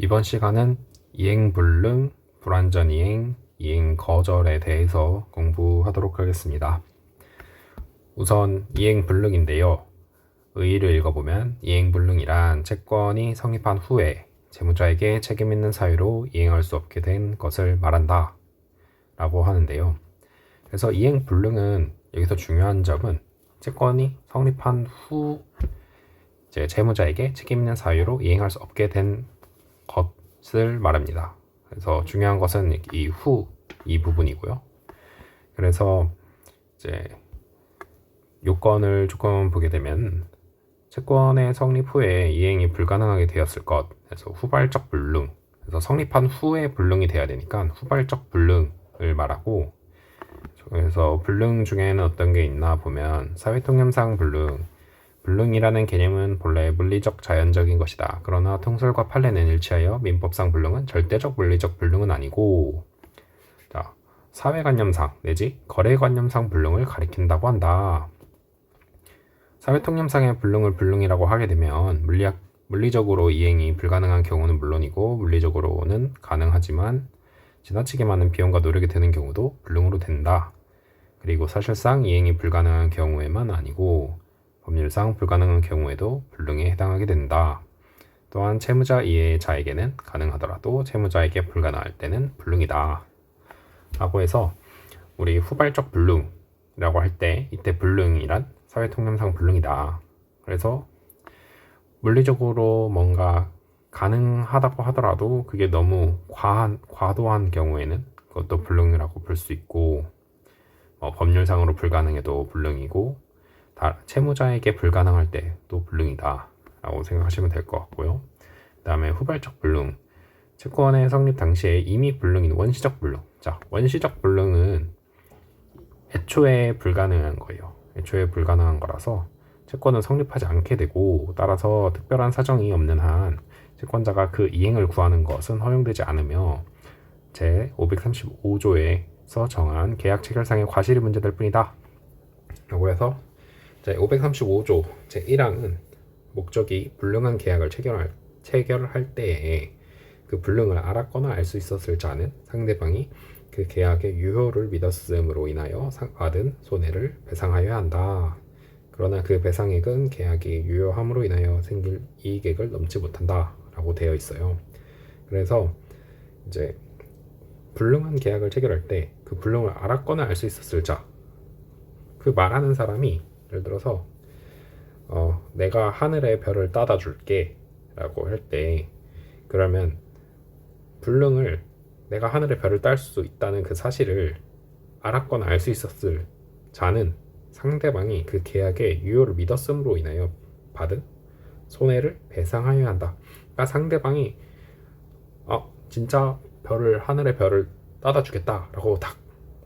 이번 시간은 이행불능, 불완전이행, 이행거절에 대해서 공부하도록 하겠습니다. 우선 이행불능인데요. 의의를 읽어보면 이행불능이란 채권이 성립한 후에 채무자에게 책임 있는 사유로 이행할 수 없게 된 것을 말한다 라고 하는데요. 그래서 이행불능은 여기서 중요한 점은 채권이 성립한 후 이제 채무자에게 책임 있는 사유로 이행할 수 없게 된 것을 말합니다. 그래서 중요한 것은 이 부분이고요. 그래서 이제 요건을 조금 보게 되면 채권의 성립 후에 이행이 불가능하게 되었을 것. 그래서 후발적 불능. 그래서 성립한 후에 불능이 돼야 되니까 후발적 불능을 말하고, 그래서 불능 중에는 어떤 게 있나 보면 사회통념상 불능. 불능이라는 개념은 본래 물리적 자연적인 것이다. 그러나 통설과 판례는 일치하여 민법상 불능은 절대적 물리적 불능은 아니고, 자, 사회관념상 내지 거래관념상 불능을 가리킨다고 한다. 사회통념상의 불능을 불능이라고 하게 되면 물리적으로 이행이 불가능한 경우는 물론이고 물리적으로는 가능하지만 지나치게 많은 비용과 노력이 드는 경우도 불능으로 된다. 그리고 사실상 이행이 불가능한 경우에만 아니고 법률상 불가능한 경우에도 불능에 해당하게 된다. 또한 채무자 이외의 자에게는 가능하더라도 채무자에게 불가능할 때는 불능이다. 라고 해서 우리 후발적 불능이라고 할 때 이때 불능이란 사회통념상 불능이다. 그래서 물리적으로 뭔가 가능하다고 하더라도 그게 너무 과도한 경우에는 그것도 불능이라고 볼 수 있고, 법률상으로 불가능해도 불능이고 채무자에게 불가능할 때도 불능이다 라고 생각하시면 될 것 같고요. 그 다음에 후발적 불능, 채권의 성립 당시에 이미 불능인 원시적 불능. 자, 원시적 불능은 애초에 불가능한 거예요. 애초에 불가능한 거라서 채권은 성립하지 않게 되고, 따라서 특별한 사정이 없는 한 채권자가 그 이행을 구하는 것은 허용되지 않으며 제 535조에서 정한 계약 체결상의 과실이 문제될 뿐이다 라고 해서 제 535조 제1항은 목적이 불능한 계약을 체결할 때에 그 불능을 알았거나 알 수 있었을 자는 상대방이 그 계약의 유효를 믿었음으로 인하여 받은 손해를 배상하여야 한다. 그러나 그 배상액은 계약이 유효함으로 인하여 생길 이익액을 넘지 못한다 라고 되어 있어요. 그래서 이제 불능한 계약을 체결할 때 그 불능을 알았거나 알 수 있었을 자, 그 말하는 사람이 예를 들어서 내가 하늘의 별을 따다 줄게 라고 할 때, 그러면 불능을 내가 하늘의 별을 딸 수 있다는 그 사실을 알았거나 알 수 있었을 자는 상대방이 그 계약의 유효를 믿었음으로 인하여 받은 손해를 배상하여야 한다. 그러니까 상대방이 진짜 하늘의 별을 따다 주겠다 라고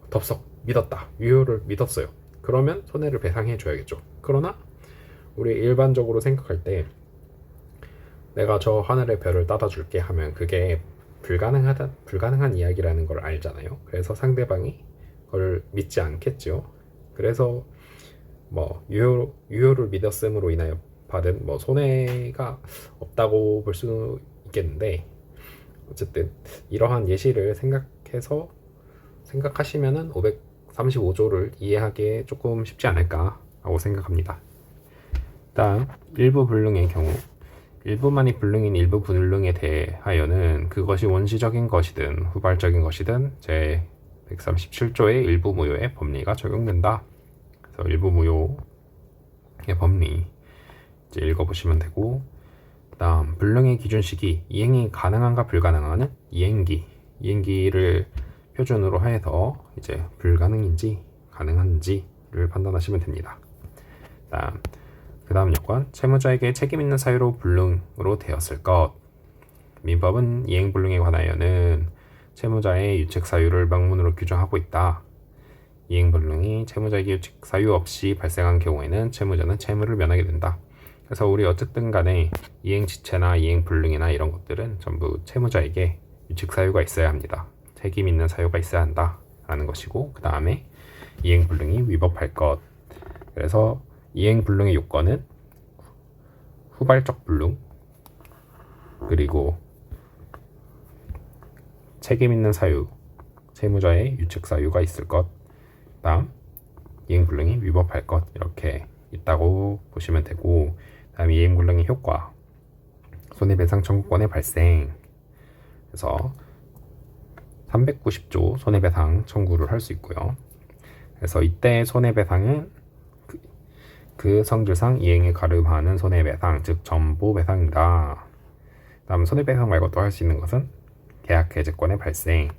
덥석 믿었다, 유효를 믿었어요. 그러면 손해를 배상해 줘야겠죠. 그러나 우리 일반적으로 생각할 때 내가 저 하늘의 별을 따다 줄게 하면 그게 불가능한 이야기라는 걸 알잖아요. 그래서 상대방이 그걸 믿지 않겠죠. 그래서 유효를 믿었음으로 인하여 받은 손해가 없다고 볼 수 있겠는데, 어쨌든 이러한 예시를 생각하시면은 535조를 이해하기 조금 쉽지 않을까라고 생각합니다. 다음 일부 불능의 경우, 일부만이 불능인 일부 불능에 대하여는 그것이 원시적인 것이든 후발적인 것이든 제 137조의 일부 무효의 법리가 적용된다. 그래서 일부 무효의 법리 이제 읽어보시면 되고, 다음 불능의 기준 시기, 이행이 가능한가 불가능한은 이행기를 표준으로 해서 이제 불가능인지 가능한지를 판단하시면 됩니다. 그 다음 요건, 채무자에게 책임 있는 사유로 불능으로 되었을 것. 민법은 이행불능에 관하여는 채무자의 유책 사유를 명문으로 규정하고 있다. 이행불능이 채무자에게 유책 사유 없이 발생한 경우에는 채무자는 채무를 면하게 된다. 그래서 우리 어쨌든 간에 이행지체나 이행불능이나 이런 것들은 전부 채무자에게 유책 사유가 있어야 합니다. 책임 있는 사유가 있어야 한다 라는 것이고, 그 다음에 이행불능이 위법할 것. 그래서 이행불능의 요건은 후발적 불능, 그리고 책임 있는 사유, 채무자의 유책 사유가 있을 것, 다음 이행불능이 위법할 것 이렇게 있다고 보시면 되고, 다음 이행불능의 효과, 손해배상 청구권의 발생. 그래서 390조 손해배상 청구를 할 수 있고요. 그래서 이때 손해배상은 그 성질상 이행에 가름하는 손해배상, 즉 전보배상이다. 다음 손해배상 말고 또 할 수 있는 것은 계약해제권의 발생.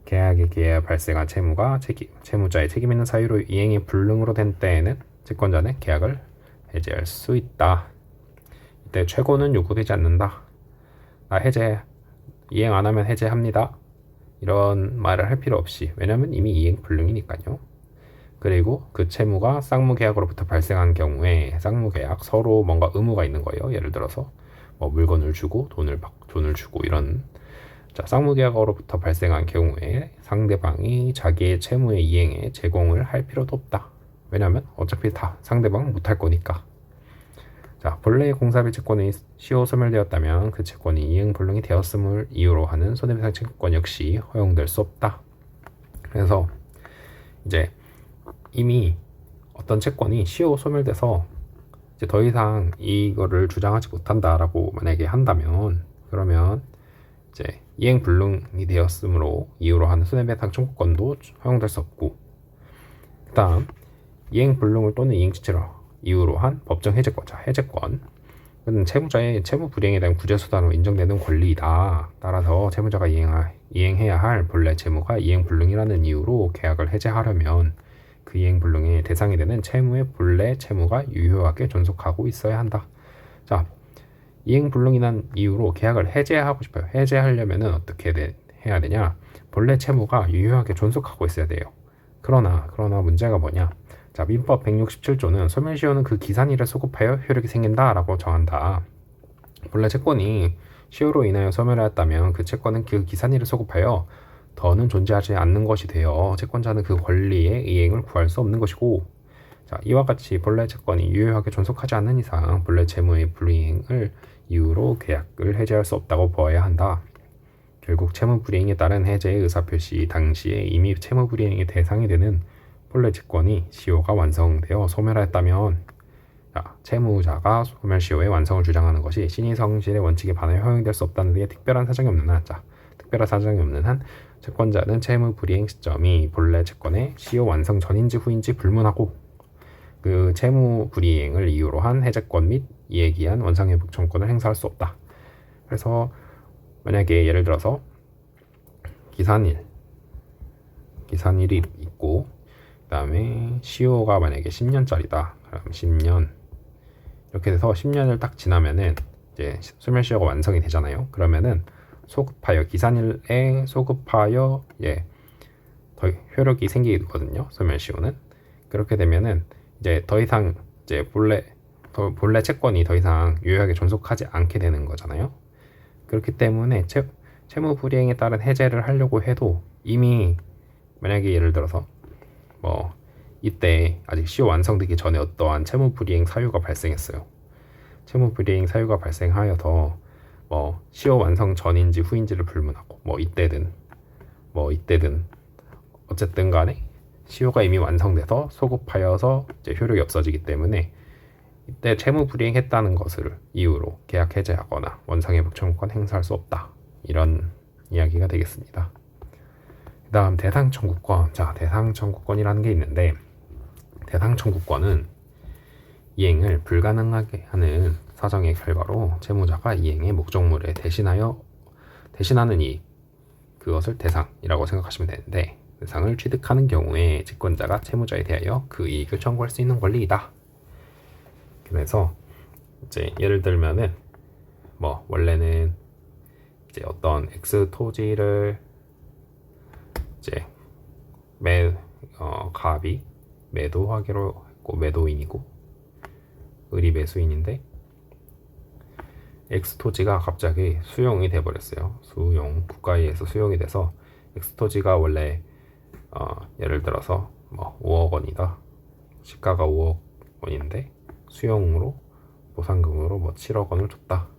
계약에 기해 발생한 채무가 채무자의 책임 있는 사유로 이행이 불능으로 된 때에는 채권자는 계약을 해제할 수 있다. 이때 최고는 요구되지 않는다. 나 해제 이행 안 하면 해제합니다. 이런 말을 할 필요 없이, 왜냐면 이미 이행 불능이니까요. 그리고 그 채무가 쌍무계약으로부터 발생한 경우에 쌍무계약 서로 뭔가 의무가 있는 거예요. 예를 들어서 뭐 물건을 주고 돈을 주고 이런. 자, 쌍무계약으로부터 발생한 경우에 상대방이 자기의 채무의 이행에 제공을 할 필요도 없다. 왜냐하면 어차피 다 상대방은 못할 거니까. 자, 본래의 공사비 채권이 시효 소멸되었다면 그 채권이 이행 불능이 되었음을 이유로 하는 손해배상 청구권 역시 허용될 수 없다. 그래서 이제 이미 어떤 채권이 시효 소멸돼서 이제 더 이상 이거를 주장하지 못한다라고 만약에 한다면, 그러면 이제 이행 불능이 되었으므로 이유로 하는 손해배상 청구권도 허용될 수 없고, 그다음 이행 불능을 또는 이행 지체로 이유로 한 법정 해제권. 자, 해제권은 채무자의 채무 불이행에 대한 구제 수단으로 인정되는 권리이다. 따라서 채무자가 이행해야 할 본래 채무가 이행 불능이라는 이유로 계약을 해제하려면 그 이행 불능의 대상이 되는 채무의 본래 채무가 유효하게 존속하고 있어야 한다. 자, 이행 불능이란 이유로 계약을 해제하고 싶어요. 해제하려면은 어떻게 해야 되냐? 본래 채무가 유효하게 존속하고 있어야 돼요. 그러나 문제가 뭐냐? 자, 민법 167조는 소멸시효는 그 기산일에 소급하여 효력이 생긴다라고 정한다. 본래 채권이 시효로 인하여 소멸하였다면 그 채권은 그 기산일에 소급하여 더는 존재하지 않는 것이 되어 채권자는 그 권리의 이행을 구할 수 없는 것이고, 자, 이와 같이 본래 채권이 유효하게 존속하지 않는 이상 본래 채무의 불이행을 이유로 계약을 해제할 수 없다고 보아야 한다. 결국 채무 불이행에 따른 해제의 의사표시 당시에 이미 채무 불이행의 대상이 되는 본래 채권이 시효가 완성되어 소멸하였다면, 자, 채무자가 소멸시효의 완성을 주장하는 것이 신의성실의 원칙에 반하여 허용될 수 없다는 데 특별한 사정이 없는 한, 자, 특별한 사정이 없는 한 채권자는 채무 불이행 시점이 본래 채권의 시효 완성 전인지 후인지 불문하고, 그 채무 불이행을 이유로 한 해제권 및 이에 기한 원상회복 청구권을 행사할 수 없다. 그래서 만약에 예를 들어서 기산일이 있고, 그 다음에 시효가 만약에 10년짜리다. 그럼 10년 이렇게 돼서 10년을 딱 지나면은 이제 소멸시효가 완성이 되잖아요. 그러면은 기산일에 소급하여 더 효력이 생기거든요. 소멸시효는. 그렇게 되면은 이제 더 이상 이제 본래 채권이 더 이상 유효하게 존속하지 않게 되는 거잖아요. 그렇기 때문에 채무 불이행에 따른 해제를 하려고 해도 이미 만약에 예를 들어서 뭐 이때 아직 시효 완성되기 전에 어떠한 채무 불이행 사유가 발생했어요. 채무 불이행 사유가 발생하여서 뭐 시효 완성 전인지 후인지를 불문하고 이때든 어쨌든 간에 시효가 이미 완성돼서 소급하여서 이제 효력이 없어지기 때문에 이때 채무 불이행했다는 것을 이유로 계약 해제하거나 원상회복 청구권 행사할 수 없다. 이런 이야기가 되겠습니다. 그 다음 대상 청구권. 자, 대상 청구권이라는 게 있는데, 대상 청구권은 이행을 불가능하게 하는 사정의 결과로 채무자가 이행의 목적물에 대신하는 이익, 그것을 대상이라고 생각하시면 되는데, 대상을 취득하는 경우에 채권자가 채무자에 대하여 그 이익을 청구할 수 있는 권리이다. 그래서 이제 예를 들면은 원래는 이제 어떤 X 토지를 이제 갑이 매도하기로 했고, 매도인이고 을이 매수인인데, X 토지가 갑자기 수용이 돼 버렸어요. 국가에 의해서 수용이 돼서 X 토지가 원래 예를 들어서 5억 원이다. 시가가 5억 원인데 수용으로 보상금으로 7억 원을 줬다.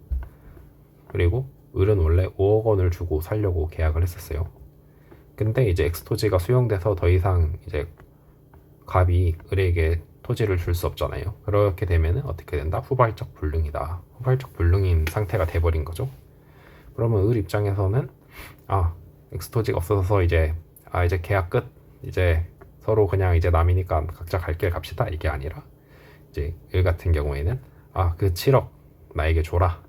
그리고 을은 원래 5억 원을 주고 살려고 계약을 했었어요. 근데 이제 엑스토지가 수용돼서 더 이상 이제 갑이 을에게 토지를 줄 수 없잖아요. 그렇게 되면은 어떻게 된다? 후발적 불능이다. 후발적 불능인 상태가 돼버린 거죠. 그러면 을 입장에서는 엑스토지가 없어서 이제 이제 계약 끝. 이제 서로 그냥 이제 남이니까 각자 갈 길 갑시다. 이게 아니라 이제 을 같은 경우에는 그 7억 나에게 줘라.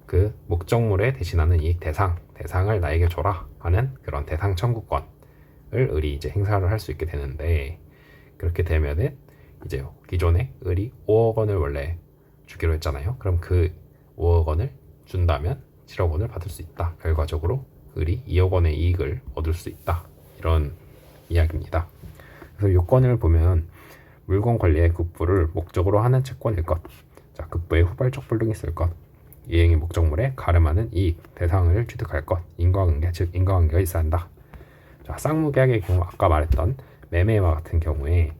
그 목적물에 대신하는 이익 대상을 나에게 줘라 하는 그런 대상 청구권을 을이 이제 행사를 할 수 있게 되는데, 그렇게 되면은 이제 기존에 을이 5억 원을 원래 주기로 했잖아요. 그럼 그 5억 원을 준다면 7억 원을 받을 수 있다. 결과적으로 을이 2억 원의 이익을 얻을 수 있다. 이런 이야기입니다. 그래서 요건을 보면 물건 관리의 급부를 목적으로 하는 채권일 것. 자, 급부에 후발적 불능이 있을 것. 이행의 목적물에 가름하는 이익, 대상을 취득할 것. 인과관계, 즉 인과관계가 있어야 한다. 자, 쌍무계약의 경우 아까 말했던 매매와 같은 경우에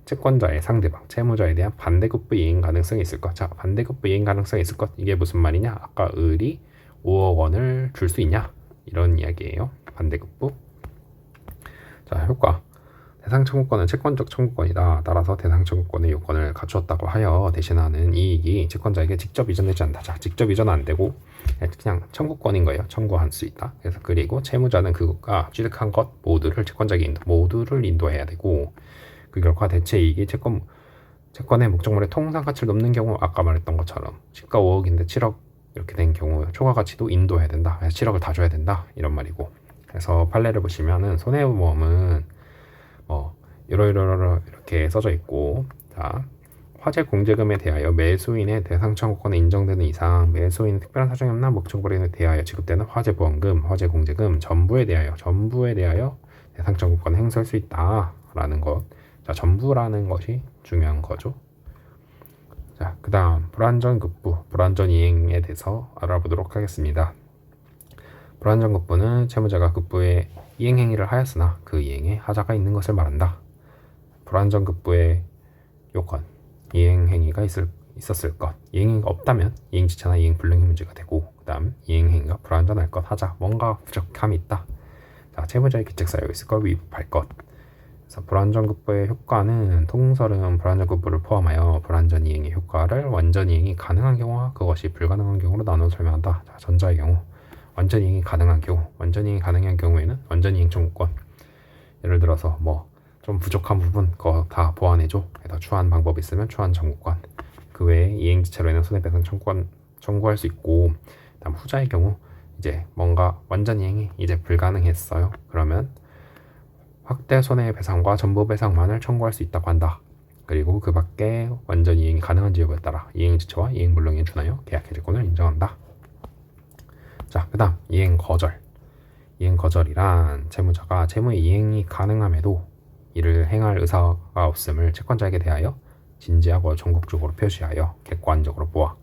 채권자의 상대방, 채무자에 대한 반대급부 이행 가능성이 있을 것. 자, 반대급부 이행 가능성이 있을 것. 이게 무슨 말이냐? 아까 을이 5억 원을 줄 수 있냐? 이런 이야기예요. 반대급부. 자, 효과. 대상 청구권은 채권적 청구권이다. 따라서 대상 청구권의 요건을 갖추었다고 하여 대신하는 이익이 채권자에게 직접 이전되지 않는다. 자, 직접 이전은 안 되고 그냥 청구권인 거예요. 청구할 수 있다. 그래서 그리고 채무자는 그가 취득한 것 모두를 채권자에게 모두를 인도해야 되고, 그 결과 대체 이익이 채권의 목적물의 통상 가치를 넘는 경우 아까 말했던 것처럼 시가 5억인데 7억 이렇게 된 경우 초과 가치도 인도해야 된다. 그래서 7억을 다 줘야 된다. 이런 말이고. 그래서 판례를 보시면은 손해보험은 이렇게 써져 있고, 자, 화재 공제금에 대하여 매수인의 대상 청구권에 인정되는 이상 매수인 특별한 사정이 없나 목적물에 대하여 지급되는 화재보험금, 화재공제금 전부에 대하여 대상 청구권 행사할 수 있다라는 것. 자, 전부라는 것이 중요한 거죠. 자, 그 다음 불완전급부, 불완전 이행에 대해서 알아보도록 하겠습니다. 불완전급부는 채무자가 급부에 이행행위를 하였으나 그 이행에 하자가 있는 것을 말한다. 불완전급부의 요건, 이행행위가 있었을 것. 이행행위가 없다면 이행지체나 이행불능이 문제가 되고, 그 다음 이행행위가 불완전할 것, 하자, 뭔가 부족함이 있다. 자, 채무자의 기책사유가 있을 것, 위법할 것. 그래서 불완전급부의 효과는 통설은 불완전급부를 포함하여 불완전 이행의 효과를 완전 이행이 가능한 경우와 그것이 불가능한 경우로 나눠 설명한다. 자, 전자의 경우 완전 이행이 가능한 경우, 완전 이행이 가능한 경우에는 완전 이행 청구권. 예를 들어서 좀 부족한 부분 그거 다 보완해줘. 그래서 추한 방법이 있으면 추한 청구권. 그 외에 이행지체로에는 손해배상 청구할 수 있고, 다음 후자의 경우 이제 뭔가 완전 이행이 이제 불가능했어요. 그러면 확대 손해배상과 전부배상만을 청구할 수 있다고 한다. 그리고 그 밖에 완전 이행이 가능한지 여부에 따라 이행지체와 이행불능에 준하여 계약 해지권을 인정한다. 자, 그 다음 이행거절. 이행거절이란 채무자가 채무의 이행이 가능함에도 이를 행할 의사가 없음을 채권자에게 대하여 진지하고 전국적으로 표시하여 객관적으로 보아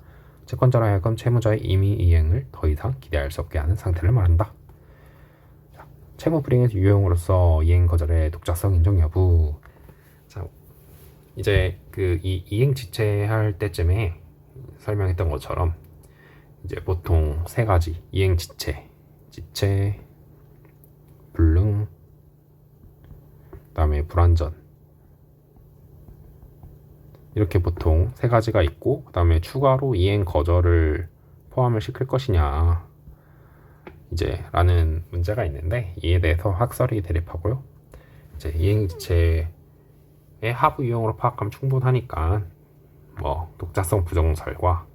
채권자로 하여금 채무자의 임의 이행을 더 이상 기대할 수 없게 하는 상태를 말한다. 자, 채무 불이행의 유형으로서 이행거절의 독자성 인정 여부. 자, 이제 이 이행 지체할 때쯤에 설명했던 것처럼 이제 보통 세 가지 이행 지체, 불능, 그다음에 불완전, 이렇게 보통 세 가지가 있고, 그다음에 추가로 이행 거절을 포함을 시킬 것이냐 이제 라는 문제가 있는데, 이에 대해서 학설이 대립하고요. 이제 이행 지체의 하부 유형으로 파악하면 충분하니까 독자성 부정설과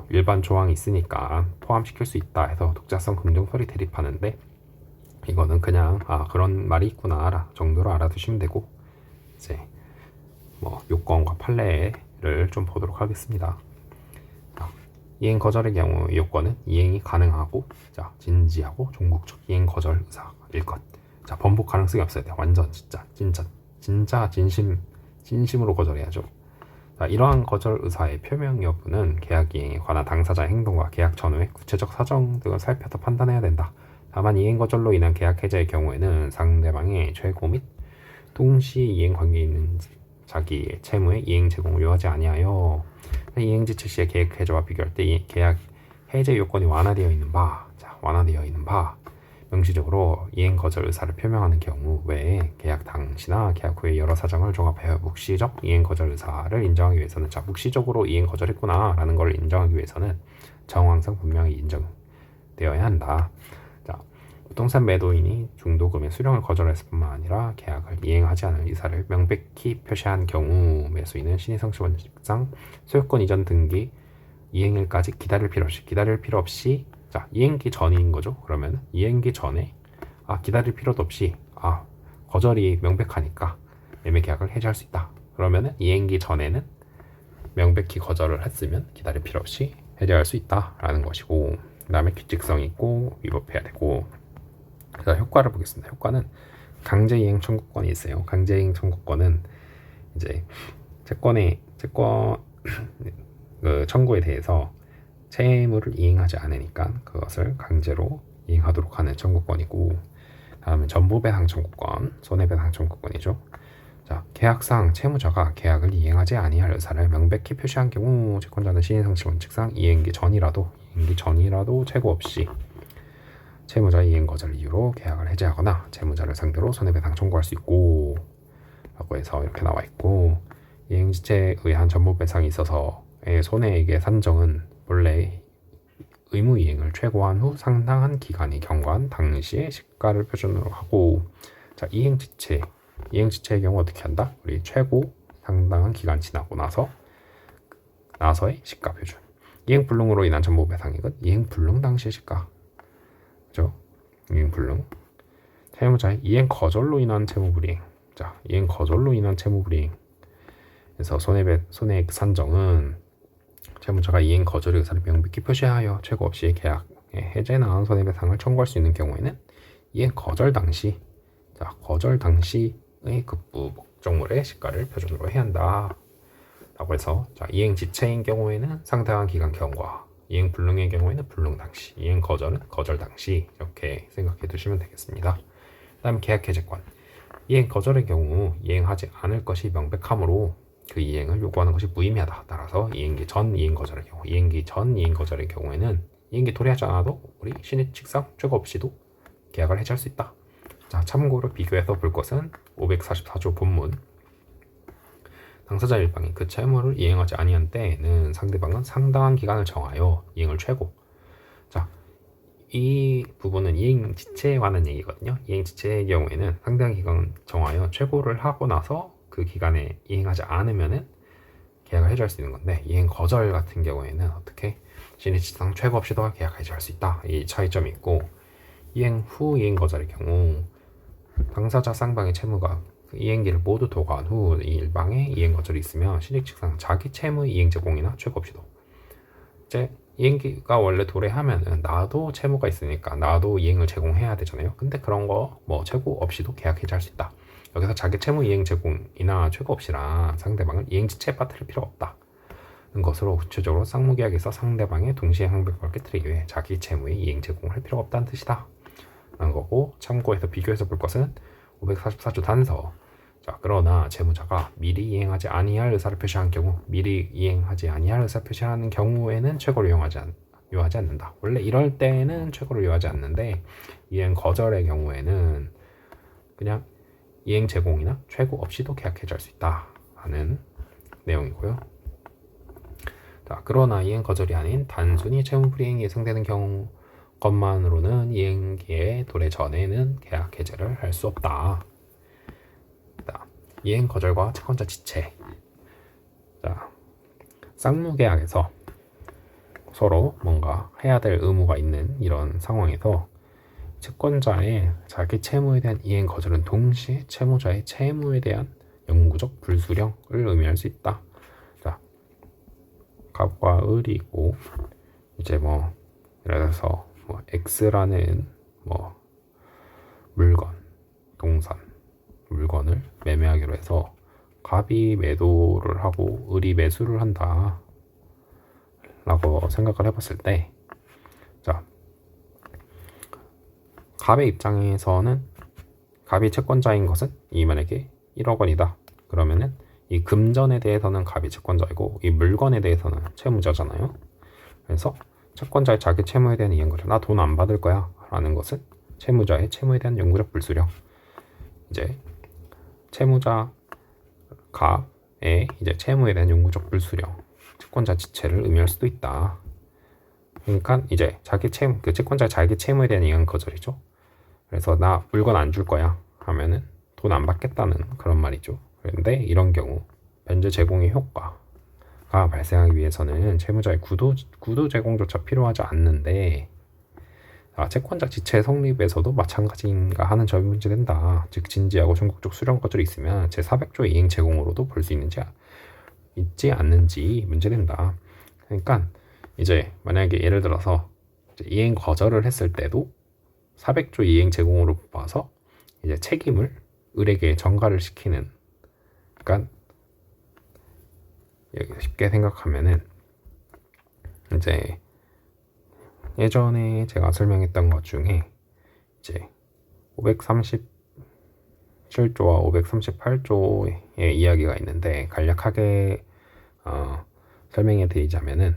일반 조항이 있으니까 포함시킬 수 있다 해서 독자성 긍정설이 대립하는데, 이거는 그냥 그런 말이 있구나 정도로 알아두시면 되고, 이제 요건과 판례를 좀 보도록 하겠습니다. 이행 거절의 경우 요건은 이행이 가능하고, 자, 진지하고 종국적 이행 거절 의사일 것. 자, 번복 가능성이 없어야 돼. 완전 진짜 진심으로 거절해야죠. 자, 이러한 거절 의사의 표명 여부는 계약 이행에 관한 당사자의 행동과 계약 전후의 구체적 사정 등을 살펴서 판단해야 된다. 다만 이행 거절로 인한 계약 해제의 경우에는 상대방의 최고 및 동시 이행 관계에 있는 자기의 채무의 이행 제공을 요하지 아니하여 이행 지체 시의 계약 해제와 비교할 때 이 계약 해제 요건이 완화되어 있는 바, 명시적으로 이행 거절 의사를 표명하는 경우 외에 계약 당시나 계약 후에 여러 사정을 종합하여 묵시적 이행 거절 의사를 인정하기 위해서는 자, 묵시적으로 이행 거절했구나 라는 걸 인정하기 위해서는 정황상 분명히 인정되어야 한다. 자, 부동산 매도인이 중도금의 수령을 거절했을 뿐만 아니라 계약을 이행하지 않을 의사를 명백히 표시한 경우 매수인은 신의성시원칙상 소유권 이전 등기 이행일까지 기다릴 필요 없이 자, 이행기 전인 거죠. 그러면 이행기 전에 기다릴 필요도 없이 거절이 명백하니까 매매 계약을 해지할 수 있다. 그러면은 이행기 전에는 명백히 거절을 했으면 기다릴 필요 없이 해지할 수 있다라는 것이고, 그다음에 규칙성이 있고 위법해야 되고. 그래서 효과를 보겠습니다. 효과는 강제이행 청구권이 있어요. 강제이행 청구권은 이제 채권 그 청구에 대해서 채무를 이행하지 않으니까 그것을 강제로 이행하도록 하는 청구권이고, 다음은 전부배상 청구권, 손해배상 청구권이죠. 자, 계약상 채무자가 계약을 이행하지 아니할 의사를 명백히 표시한 경우 채권자는 신의성시 원칙상 이행기 전이라도 최고 없이 채무자의 이행 거절 이유로 계약을 해지하거나 채무자를 상대로 손해배상 청구할 수 있고 라고 해서 이렇게 나와 있고, 이행지체에 의한 전부배상이 있어서의 손해액의 산정은 본래 의무 이행을 최고한 후 상당한 기간이 경과한 당시의 시가를 표준으로 하고, 자, 이행지체의 경우 어떻게 한다? 우리 최고 상당한 기간 지나고 나서의 시가 표준. 이행불능으로 인한 전부배상액은 이행불능 당시의 시가. 그죠? 이행불능. 채무자의 이행 거절로 인한 채무불이행. 자, 이행 거절로 인한 채무불이행. 그래서 손해액 산정은 채무자가 이행 거절의 의사를 명백히 표시하여 최고 없이 계약의 해제나 손해배상을 청구할 수 있는 경우에는 이행 거절 당시, 자, 거절 당시의 급부 목적물의 시가를 표준으로 해야 한다. 라고 해서 자, 이행 지체인 경우에는 상당한 기간 경과, 이행 불능의 경우에는 불능 당시, 이행 거절은 거절 당시, 이렇게 생각해 두시면 되겠습니다. 다음 계약 해제권. 이행 거절의 경우 이행하지 않을 것이 명백하므로 그 이행을 요구하는 것이 무의미하다. 따라서 이행기 전 이행 거절의 경우에는 이행기 도래하지 않아도 우리 신의칙상 최고 없이도 계약을 해지할 수 있다. 자, 참고로 비교해서 볼 것은 544조 본문. 당사자 일방이 그 채무를 이행하지 아니한 때에는 상대방은 상당한 기간을 정하여 이행을 최고. 자, 이 부분은 이행 지체에 관한 얘기거든요. 이행 지체의 경우에는 상당한 기간을 정하여 최고를 하고 나서 그 기간에 이행하지 않으면은 계약을 해지할 수 있는 건데, 이행 거절 같은 경우에는 어떻게 신의칙상 최고 없이도 계약 해지할 수 있다. 이 차이점이 있고, 이행 후 이행 거절의 경우 당사자 쌍방의 채무가 그 이행기를 모두 도과한 후 이 일방의 이행 거절이 있으면 신의칙상 자기 채무 이행 제공이나 최고 없이도, 이제 이행기가 원래 도래하면은 나도 채무가 있으니까 나도 이행을 제공해야 되잖아요. 근데 그런 거 뭐 최고 없이도 계약 해지할 수 있다. 여기서 자기 채무 이행 제공이나 최고 없이랑 상대방을 이행지체에 빠뜨릴 필요가 없다 는 것으로 구체적으로 쌍무계약에서 상대방의 동시에 항변권을 깨뜨리기 위해 자기 채무의 이행 제공을 할 필요가 없다는 뜻이다 라는 거고, 참고해서 비교해서 볼 것은 544조 단서. 자, 그러나 채무자가 미리 이행하지 아니할 의사를 표시한 경우, 미리 이행하지 아니할 의사를 표시하는 경우에는 최고를 요하지 않는다. 원래 이럴 때는 최고를 요하지 않는데, 이행 거절의 경우에는 그냥 이행 제공이나 최고 없이도 계약 해지할 수 있다 하는 내용이고요. 자, 그러나 이행 거절이 아닌 단순히 채무 불이행이 예상되는 경우 것만으로는 이행기의 도래 전에는 계약 해제를 할 수 없다. 자, 이행 거절과 채권자 지체. 자, 쌍무계약에서 서로 뭔가 해야 될 의무가 있는 이런 상황에서 채권자의 자기 채무에 대한 이행 거절은 동시에 채무자의 채무에 대한 영구적 불수령을 의미할 수 있다. 자, 갑과 을이 있고, 이제 뭐 예를 들어서 뭐 X라는 뭐 물건, 동산, 물건을 매매하기로 해서 갑이 매도를 하고 을이 매수를 한다 라고 생각을 해봤을 때, 자, 갑의 입장에서는 갑이 채권자인 것은 이만에게 1억 원이다. 그러면은 이 금전에 대해서는 갑이 채권자이고 이 물건에 대해서는 채무자잖아요. 그래서 채권자의 자기 채무에 대한 이행거절, 나 돈 안 받을 거야 라는 것은 채무자의 채무에 대한 영구적 불수령. 이제 채무자 갑의 이제 채무에 대한 영구적 불수령, 채권자 지체를 의미할 수도 있다. 그러니까 이제 자기 채무, 그 채권자 자기 채무에 대한 이행 거절이죠. 그래서 나 물건 안 줄 거야 하면은 돈 안 받겠다는 그런 말이죠. 그런데 이런 경우 변제 제공의 효과가 발생하기 위해서는 채무자의 구도 제공조차 필요하지 않는데, 채권자 지체 성립에서도 마찬가지인가 하는 점이 문제된다. 즉 진지하고 전국적 수령 거절이 있으면 제400조 이행 제공으로도 볼 수 있지 않는지 문제된다. 그러니까 이제 만약에 예를 들어서 이행 거절을 했을 때도 400조 이행 제공으로 봐서 이제 책임을 을에게 전가를 시키는, 그러니까 쉽게 생각하면은 이제 예전에 제가 설명했던 것 중에 이제 537조와 538조의 이야기가 있는데, 간략하게 설명해 드리자면은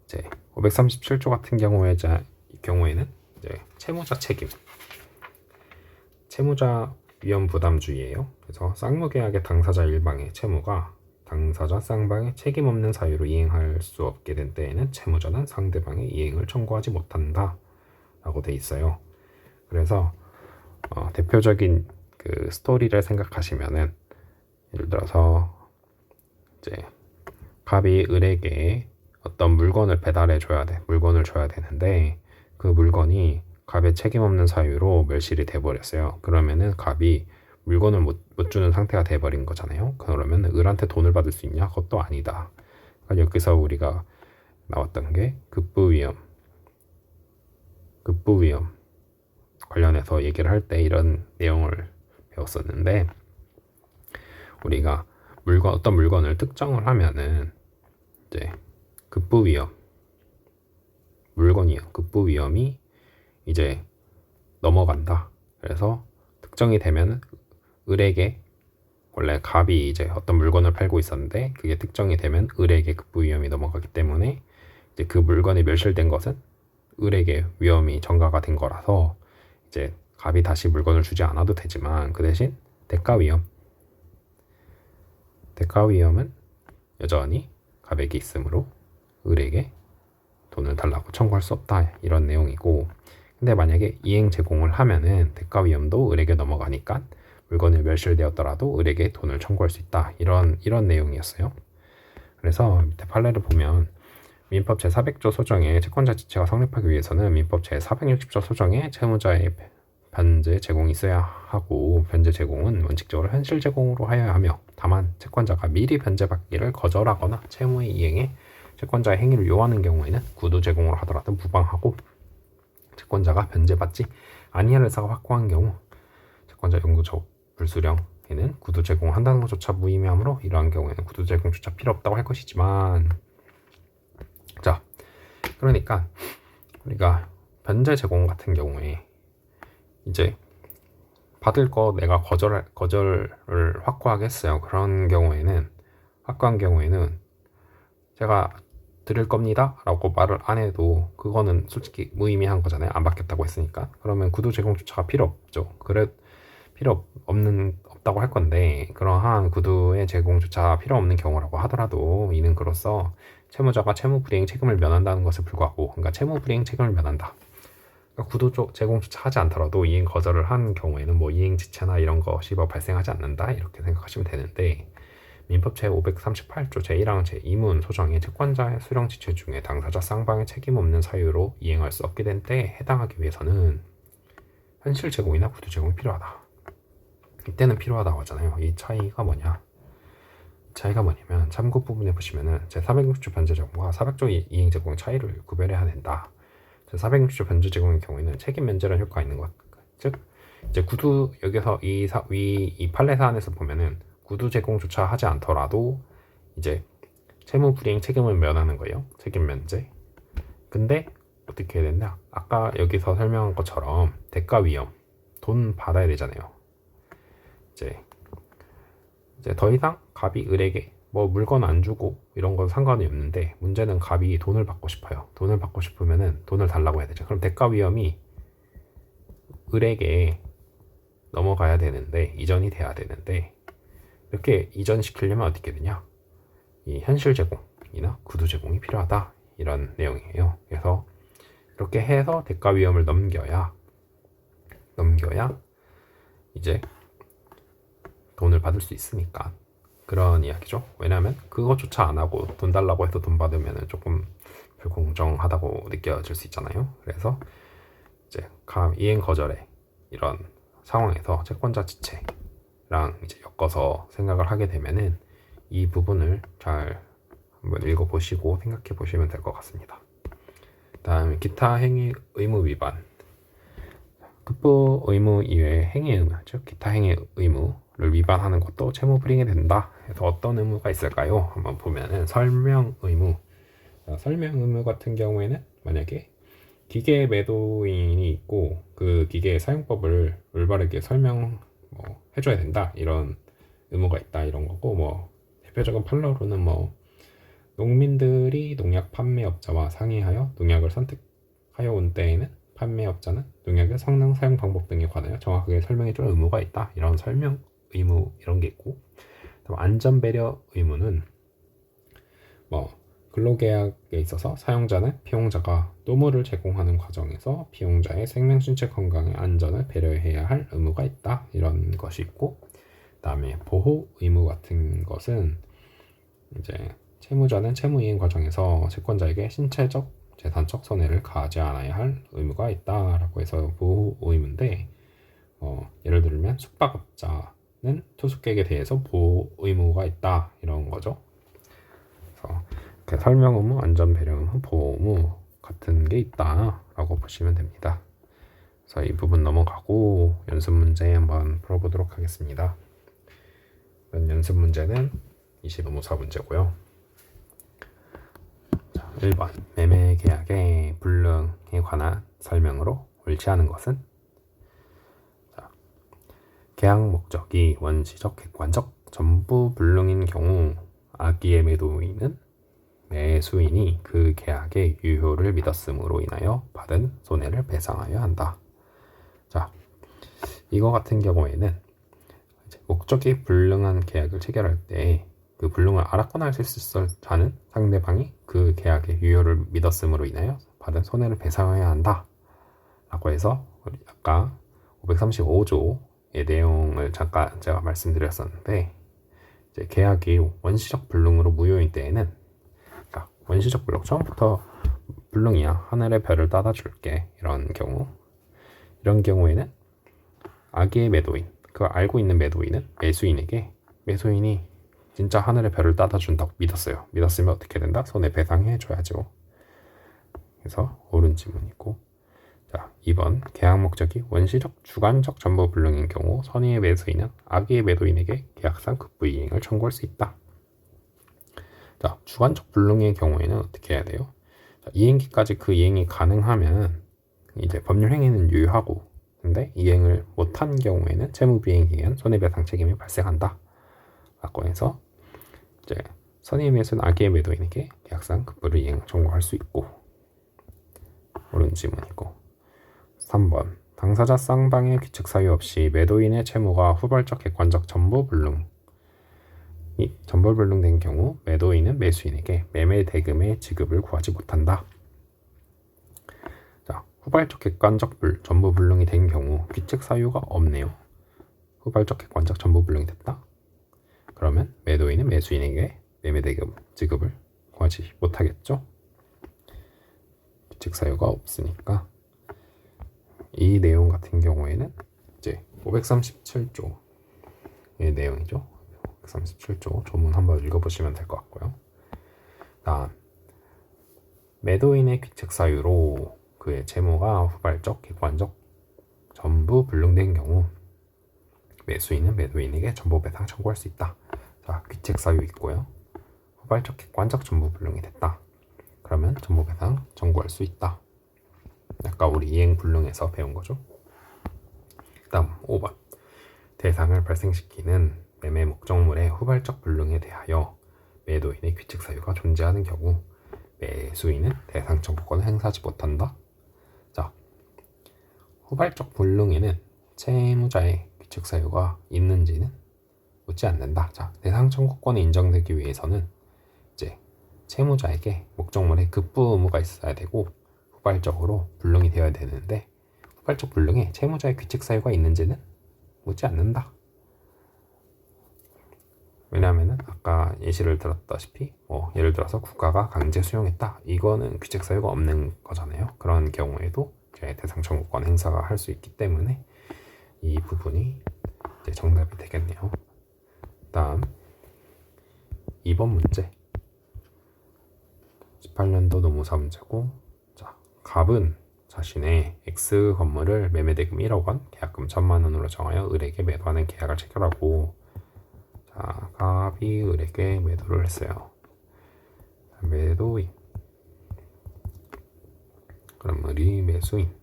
이제 537조 같은 경우에는 이제 채무자 책임, 채무자 위험 부담주의예요. 그래서 쌍무계약의 당사자 일방의 채무가 당사자 쌍방의 책임 없는 사유로 이행할 수 없게 된 때에는 채무자는 상대방의 이행을 청구하지 못한다 라고 돼 있어요. 그래서 대표적인 그 스토리를 생각하시면은, 예를 들어서 이제 갑이 을에게 어떤 물건을 물건을 줘야 되는데, 그 물건이 갑의 책임 없는 사유로 멸실이 돼버렸어요. 그러면은 갑이 물건을 못 주는 상태가 돼버린 거잖아요. 그러면 을한테 돈을 받을 수 있냐? 그것도 아니다. 그러니까 여기서 우리가 나왔던 게 급부위험 관련해서 얘기를 할 때 이런 내용을 배웠었는데, 우리가 어떤 물건을 특정을 하면은 이제 급부위험이 이제 넘어간다. 그래서 특정이 되면 을에게, 원래 갑이 이제 어떤 물건을 팔고 있었는데 그게 특정이 되면 을에게 급부위험이 넘어가기 때문에 이제 그 물건이 멸실된 것은 을에게 위험이 전가가 된 거라서 이제 갑이 다시 물건을 주지 않아도 되지만, 그 대신 대가위험은 여전히 갑에게 있으므로 을에게 돈을 달라고 청구할 수 없다, 이런 내용이고, 근데 만약에 이행 제공을 하면은 대가위험도 을에게 넘어가니까 물건이 멸실되었더라도 을에게 돈을 청구할 수 있다, 이런 내용이었어요. 그래서 밑에 판례를 보면 민법 제400조 소정에 채권자 지체가 성립하기 위해서는 민법 제460조 소정에 채무자의 변제 제공이 있어야 하고, 변제 제공은 원칙적으로 현실 제공으로 하여야 하며, 다만 채권자가 미리 변제받기를 거절하거나 채무의 이행에 채권자의 행위를 요하는 경우에는 구도 제공으로 하더라도 무방하고, 채권자가 변제받지 아니할 의사가 확고한 경우 채권자 영구적 불수령에는 구도 제공한다는 것조차 무의미하므로 이러한 경우에는 구도 제공조차 필요 없다고 할 것이지만, 자, 그러니까 우리가 변제 제공 같은 경우에 이제 받을 거 내가 거절을 확고하게 했어요. 그런 경우에는, 확고한 경우에는 제가 드릴 겁니다 라고 말을 안 해도 그거는 솔직히 무의미한 거잖아요. 안 받겠다고 했으니까. 그러면 구도 제공조차가 필요 없죠. 없다고 할 건데, 그러한 구도의 제공조차 필요 없는 경우라고 하더라도 이는 그로써 채무자가 채무 불이행 책임을 면한다는 것에 불과하고, 그러니까 채무 불이행 책임을 면한다. 그러니까 구도 제공조차 하지 않더라도 이행 거절을 한 경우에는 뭐 이행 지체나 이런 것이 발생하지 않는다, 이렇게 생각하시면 되는데, 민법 제538조 제1항 제2문 소정의 채권자의 수령 지체 중에 당사자 쌍방의 책임 없는 사유로 이행할 수 없게 된 때에 해당하기 위해서는 현실 제공이나 구도 제공이 필요하다. 이때는 필요하다고 하잖아요. 이 차이가 뭐냐면, 참고 부분에 보시면은 제460조 변제 제공과 400조 이행 제공의 차이를 구별해야 된다. 제460조 변제 제공의 경우에는 책임 면제라는 효과가 있는 것. 즉 이제 구두, 여기서 이 판례 사안에서 보면은 구두 제공조차 하지 않더라도 이제 채무 불이행 책임을 면하는 거예요. 책임 면제. 근데 어떻게 해야 되냐? 아까 여기서 설명한 것처럼 대가 위험, 돈 받아야 되잖아요. 이제 더 이상 갑이 을에게 뭐 물건 안 주고 이런 건 상관이 없는데, 문제는 갑이 돈을 받고 싶어요. 돈을 받고 싶으면은 돈을 달라고 해야 되죠. 그럼 대가 위험이 을에게 넘어가야 되는데, 이전이 돼야 되는데, 이렇게 이전시키려면 어떻게 되냐? 이 현실 제공이나 구두 제공이 필요하다. 이런 내용이에요. 그래서 이렇게 해서 대가 위험을 넘겨야 이제 돈을 받을 수 있으니까 그런 이야기죠. 왜냐하면 그거조차 안 하고 돈 달라고 해서 돈 받으면 조금 불공정하다고 느껴질 수 있잖아요. 그래서 이제 이행 거절의 이런 상황에서 채권자 지체랑 이제 엮어서 생각을 하게 되면은 이 부분을 잘 한번 읽어보시고 생각해 보시면 될 것 같습니다. 다음 기타 행위 의무 위반. 급부 의무 이외의 행위 의무, 즉 기타 행위 의무를 위반하는 것도 채무 불이행이 된다. 그래서 어떤 의무가 있을까요? 한번 보면은 설명 의무. 설명 의무 같은 경우에는 만약에 기계 매도인이 있고 그 기계의 사용법을 올바르게 해줘야 된다. 이런 의무가 있다. 이런 거고 대표적인 판례로는 농민들이 농약 판매업자와 상의하여 농약을 선택하여 온 때에는 판매업자는 농약의 성능, 사용 방법 등에 관하여 정확하게 설명해줄 의무가 있다. 이런 설명 의무 이런 게 있고, 안전 배려 의무는 근로계약에 있어서 사용자는 피용자가 노무를 제공하는 과정에서 피용자의 생명, 신체 건강의 안전을 배려해야 할 의무가 있다. 이런 것이 있고, 그다음에 보호 의무 같은 것은 이제 채무자는 채무 이행 과정에서 채권자에게 신체적, 재산적 손해를 가하지 않아야 할 의무가 있다라고 해서 보호 의무인데, 예를 들면 숙박업자는 투숙객에 대해서 보호 의무가 있다 이런 거죠. 그래서 이렇게 설명 의무, 안전 배려 의무, 보호 의무 같은 게 있다라고 보시면 됩니다. 그래서 이 부분 넘어가고 연습 문제 한번 풀어보도록 하겠습니다. 연습 문제는 20의무사 문제고요. 1번 매매 계약의 불능에 관한 설명으로 옳지 않은 것은? 계약 목적이 원시적, 객관적, 전부 불능인 경우 악의의 매도인은 매수인이 그 계약의 유효를 믿었음으로 인하여 받은 손해를 배상하여야 한다. 자, 이거 같은 경우에는 목적이 불능한 계약을 체결할 때 그 불능을 알았거나 알 수 있을 자는 상대방이 그 계약의 유효를 믿었음으로 인하여 받은 손해를 배상해야 한다 라고 해서 아까 535조의 내용을 잠깐 제가 말씀드렸었는데, 이제 계약이 원시적 불능으로 무효인 때에는, 원시적 불능, 처음부터 불능이야, 하늘의 별을 따다 줄게, 이런 경우에는 악의의 매도인, 그 알고 있는 매도인은 매수인에게, 매수인이 진짜 하늘의 별을 따다 준다고 믿었으면 어떻게 된다? 손해배상해 줘야죠. 그래서 옳은 지문이고, 자, 2번 계약 목적이 원시적, 주관적 전부 불능인 경우 선의의 매수인은 악의의 매도인에게 계약상 급부이행을 청구할 수 있다. 자, 주관적 불능의 경우에는 어떻게 해야 돼요? 자, 이행기까지 그 이행이 가능하면 이제 법률 행위는 유효하고, 근데 이행을 못한 경우에는 채무비행에 의한 손해배상 책임이 발생한다 라고 해서 이제 선의의 매수는 악의의 매도인에게 계약상 급부를 이행 청구할 수 있고, 옳은 지문이고. 3번 당사자 쌍방의 규칙 사유 없이 매도인의 채무가 후발적, 객관적 전부 불능된 경우 매도인은 매수인에게 매매 대금의 지급을 구하지 못한다. 자, 후발적, 객관적 전부 불능이 된 경우 규칙 사유가 없네요. 후발적, 객관적 전부 불능이 됐다. 그러면 매도인은 매수인에게 매매 대금 지급을 구하지 못하겠죠. 규칙 사유가 없으니까. 이 내용 같은 경우에는 이제 537조의 내용이죠. 537조 조문 한번 읽어보시면 될 것 같고요. 다음, 매도인의 규칙 사유로 그의 채무가 후발적, 객관적 전부 불능된 경우 매수인은 매도인에게 전부 배상 청구할 수 있다. 자, 규칙 사유 있고요. 후발적, 객관적 전부 불능이 됐다. 그러면 전부 배상 청구할 수 있다. 아까 우리 이행 불능에서 배운 거죠. 다음 5번 대상을 발생시키는 매매 목적물의 후발적 불능에 대하여 매도인의 규칙 사유가 존재하는 경우 매수인은 대상 청구권을 행사하지 못한다. 자, 후발적 불능에는 채무자의 규칙 사유가 있는지는 묻지 않는다. 자, 대상 청구권이 인정되기 위해서는 이제 채무자에게 목적물의 급부 의무가 있어야 되고 후발적으로 불능이 되어야 되는데 후발적 불능에 채무자의 규칙 사유가 있는지는 묻지 않는다. 왜냐하면 아까 예시를 들었다시피 예를 들어서 국가가 강제 수용했다. 이거는 규칙 사유가 없는 거잖아요. 그런 경우에도 이제 대상 청구권 행사가 할 수 있기 때문에 이 부분이 이제 정답이 되겠네요. 다음 2번 문제 18년도 노무사 문제고, 자, 갑은 자신의 X 건물을 매매대금 1억 원, 계약금 1,000만 원으로 정하여 을에게 매도하는 계약을 체결하고, 자, 갑이 을에게 매도를 했어요. 매도인. 그럼 을이 매수인.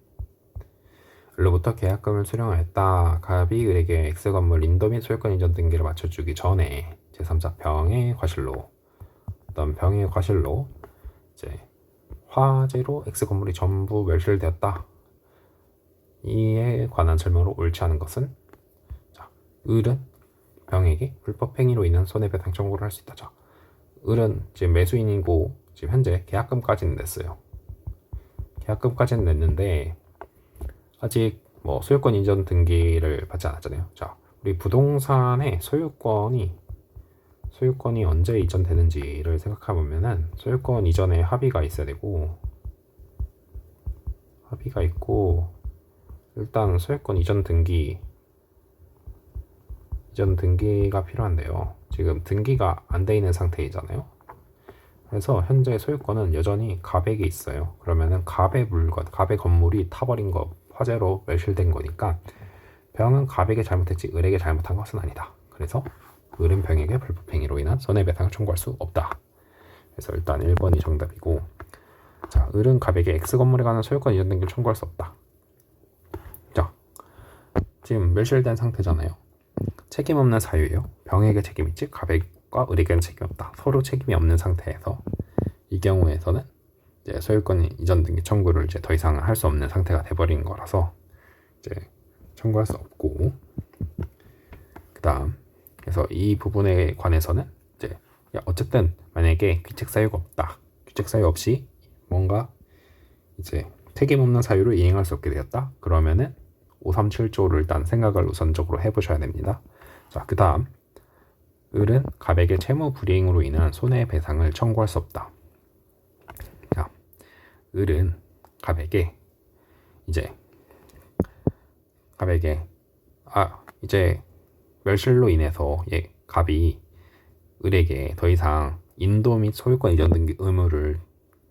을로부터 계약금을 수령하였다. 갑이 을에게 X 건물 인도 및 소유권 이전 등기를 맞춰주기 전에 제3자 병의 과실로, 어떤 병의 과실로 이제 화재로 X 건물이 전부 멸실되었다. 이에 관한 설명으로 옳지 않은 것은, 자, 을은 병에게 불법 행위로 인한 손해배상 청구를 할 수 있다. 자, 을은 지금 매수인이고 지금 현재 계약금까지는 냈어요. 계약금까지는 냈는데 아직 소유권 이전 등기를 받지 않았잖아요. 자, 우리 부동산의 소유권이 언제 이전되는지를 생각해보면은 소유권 이전에 합의가 있어야 되고, 합의가 있고, 일단 소유권 이전 등기가 필요한데요. 지금 등기가 안 돼 있는 상태이잖아요. 그래서 현재 소유권은 여전히 갑에게 있어요. 그러면은 갑의 물건, 갑의 건물이 타버린 거, 화재로 멸실된 거니까 병은 갑에게 잘못했지 을에게 잘못한 것은 아니다. 그래서 을은 병에게 불법 행위로 인한 손해배상을 청구할 수 없다. 그래서 일단 1번이 정답이고, 자, 을은 갑에게 X 건물에 관한 소유권 이전 등기를 청구할 수 없다. 자, 지금 멸실된 상태잖아요. 책임 없는 사유예요. 병에게 책임 있지 갑과 을에게는 책임 없다. 서로 책임이 없는 상태에서 이 경우에서는 이제 소유권 이전 등기 청구를 이제 더 이상 할 수 없는 상태가 돼버린 거라서 이제 청구할 수 없고, 그다음 그래서 이 부분에 관해서는 이제 어쨌든 만약에 규칙 사유가 없다, 규칙 사유 없이 뭔가 이제 책임 없는 사유로 이행할 수 없게 되었다. 그러면은 537조를 일단 생각을 우선적으로 해보셔야 됩니다. 자, 그 다음 을은 갑에게 채무 불이행으로 인한 손해배상을 청구할 수 없다. 자, 을은 갑에게 이제 멸실로 인해서 갑이 을에게 더 이상 인도 및 소유권 이전 등기 의무를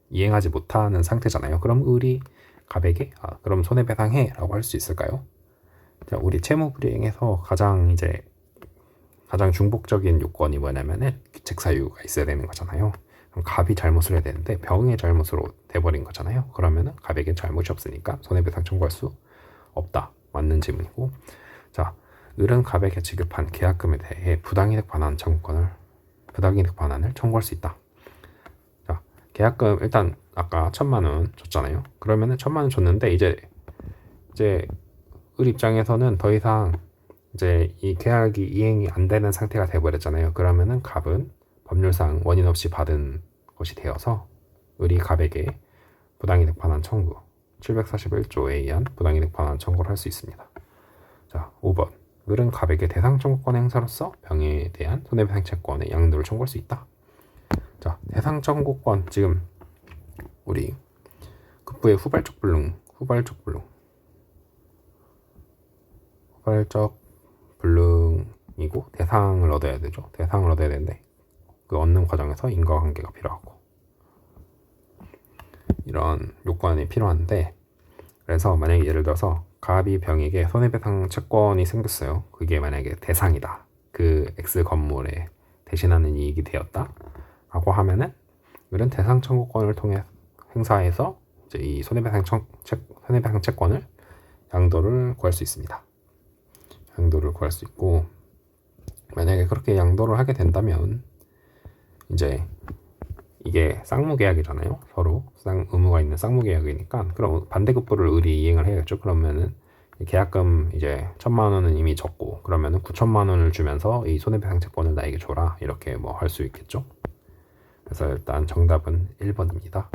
이행하지 못하는 상태잖아요. 그럼 을이 갑에게 그럼 손해배상해 라고 할 수 있을까요? 자, 우리 채무불이행에서 가장 중복적인 요건이 뭐냐면은 규칙 사유가 있어야 되는 거잖아요. 그럼 갑이 잘못을 해야 되는데 병의 잘못으로 돼버린 거잖아요. 그러면은 갑에게 잘못이 없으니까 손해배상 청구할 수 없다. 맞는 질문이고, 자, 을은 갑에게 지급한 계약금에 대해 부당이득 반환을 청구할 수 있다. 자, 계약금 일단 아까 1,000만 원 줬잖아요. 그러면은 1,000만 원 줬는데 이제 을 입장에서는 더 이상 이제 이 계약이 이행이 안 되는 상태가 돼버렸잖아요. 그러면은 갑은 법률상 원인 없이 받은 것이 되어서 을이 갑에게 부당이득 반환 청구 741조에 의한 부당이득 반환 청구를 할 수 있습니다. 자, 5번 을은 갑에게 대상 청구권 행사로서 병에 대한 손해배상 채권의 양도를 청구할 수 있다. 자, 대상 청구권 지금 우리 급부의 후발적 불능이고 대상을 얻어야 되죠. 대상을 얻어야 되는데 그 얻는 과정에서 인과관계가 필요하고 이런 요건이 필요한데, 그래서 만약에 예를 들어서 갑이 병에게 손해배상 채권이 생겼어요. 그게 만약에 대상이다. 그 X 건물에 대신하는 이익이 되었다 라고 하면은 을은 대상 청구권을 통해 행사해서 이제 이 손해배상 채권을 양도를 구할 수 있습니다. 양도를 구할 수 있고, 만약에 그렇게 양도를 하게 된다면 이제 이게 쌍무계약이잖아요. 서로 의무가 있는 쌍무계약이니까 그럼 반대급부를 을이 이행을 해야겠죠. 그러면은 계약금 이제 1,000만 원은 이미 졌고 그러면은 9천만 원을 주면서 이 손해배상 채권을 나에게 줘라 이렇게 뭐 할 수 있겠죠. 그래서 일단 정답은 1번입니다.